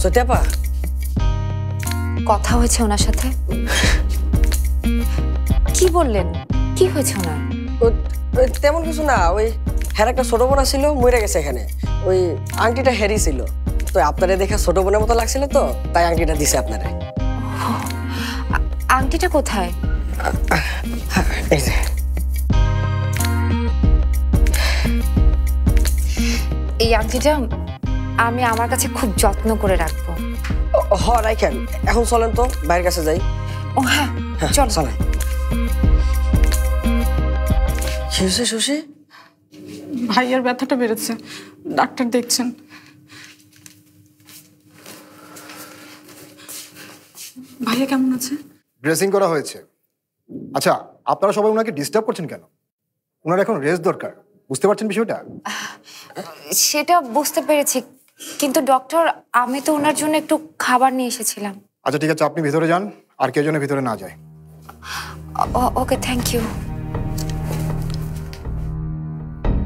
সত্যি কথা হয়েছে ওনার সাথে? কি বললেন? কি হয়েছে ওনার? তেমন কিছু না, ওই হ্যার একটা ছোট বোন ছিল, মরে গেছে এখানে। ওই আংটিটা হেরি ছিল, তো আপনারে দেখে ছোট বোনের মতো লাগছিল, তো তাই আংটিটা দিছে আপনারে। আংটিটা কোথায়? এই যে। এই আংটিটা আমি আমার কাছে খুব যত্ন করে রাখবো। রাখেন। এখন চলেন তো, বাইরের কাছে যাই। ও হ্যাঁ, চল চলেন। কি হয়েছে শশী? ভাইয়ার ব্যথাটা বেড়েছে, ডাক্তার দেখছেন। ভাইয়া কেমন আছে? ড্রেসিং করা হয়েছে। আচ্ছা, আপনারা সবাই ওনাকে ডিস্টার্ব করছেন কেন? ওনার এখন রেস্ট দরকার, বুঝতে পারছেন বিষয়টা? সেটা বুঝতে পেরেছি, কিন্তু ডক্টর আমি তো ওনার জন্য একটু খাবার নিয়ে এসেছিলাম। আচ্ছা ঠিক আছে, আপনি ভিতরে যান, আর কেউ যেন ভিতরে না যায়। ওকে, থ্যাংক ইউ।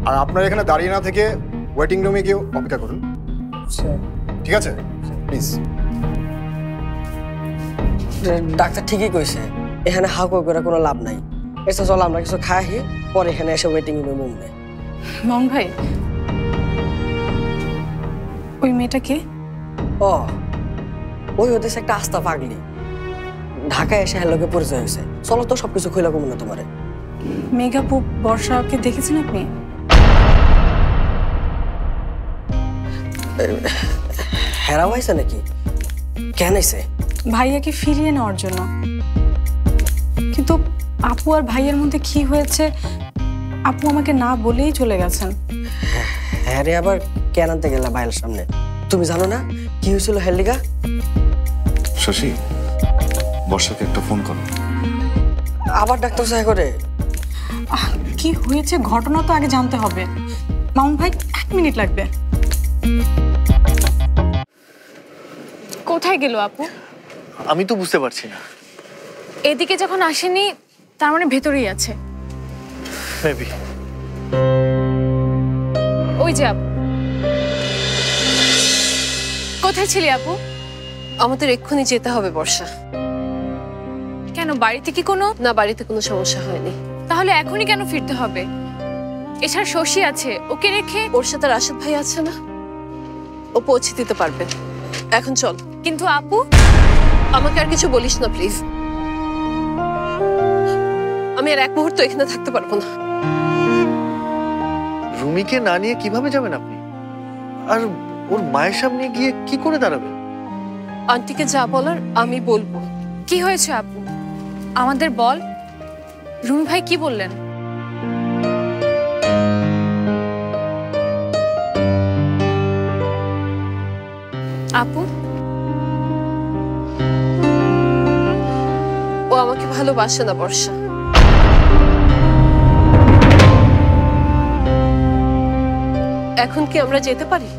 আর আপনারা এখানে দাঁড়িয়ে না থেকে ওয়েটিং রুমে গিয়ে অপেক্ষা করুন, ঠিক আছে? প্লিজ। ডাক্তার ঠিকই কইছে, এখানে হাউ করে কোনো লাভ নাই। এসে চলো আমরা কিছু খাই, পরে এখানে এসে ওয়েটিং রুমে মুমবে। মামুন ভাই, ওই মেয়েটা কে? ওই হতেছে একটা আস্তা পাগলি, ঢাকায় এসে হ্যালোকে পরিচয় হয়েছে। চলো তো সবকিছু খুলে কমু না তোমারে। মেঘাপু বর্ষাকে দেখেছেন আপনি? হেরাও হয়েছে নাকি? কেন হয়েছে? ভাইয়াকে ফিরিয়ে নেওয়ার জন্য। কিন্তু আপু আর ভাইয়ের মধ্যে কি হয়েছে আপু আমাকে না বলেই চলে গেছেন। হ্যাঁ রে, আবার কেন আনতে গেলা ভাইয়ের সামনে? তুমি জানো না কি হয়েছিল হেলিকা? শশী, বর্ষাকে একটা ফোন করো। আবার ডাক্তার সাহেব করে? কি হয়েছে ঘটনা তো আগে জানতে হবে। মামুন ভাই, 1 মিনিট লাগবে। কোথায় গেল আপু? আমি তো বুঝতে পারছি না। এদিকে যখন আসেনি তার মানে ভেতরেই আছে। মেবি। ওই যে আপু। কোথায় ছিলি আপু? আমাদের এক্ষুনি যেতে হবে বর্ষা। কেন, বাড়িতে কি কোনো? না, বাড়িতে কোনো সমস্যা হয়নি। তাহলে এখনই কেন ফিরতে হবে? এছাড়া শশী আছে, ওকে রেখে। ওর সাথে রাশেদ ভাই আছে না, ও পৌঁছে দিতে পারবে। এখন চল। কিন্তু আপু, আমাকে আর কিছু বলিস না প্লিজ। আমি আর 1 মুহূর্ত এখানে থাকতে পারবো না। রুমিকে না নিয়ে কিভাবে যাবেন আপনি? আর ওর মায়ের সামনে গিয়ে কি করে দাঁড়াবেন? আন্টিকে যা বলার আমি বলবো। কি হয়েছে আপু আমাদের বল। রুমি ভাই কি বললেন? আপু, ও আমাকে ভালোবাসে না বর্ষা। এখন কি আমরা যেতে পারি?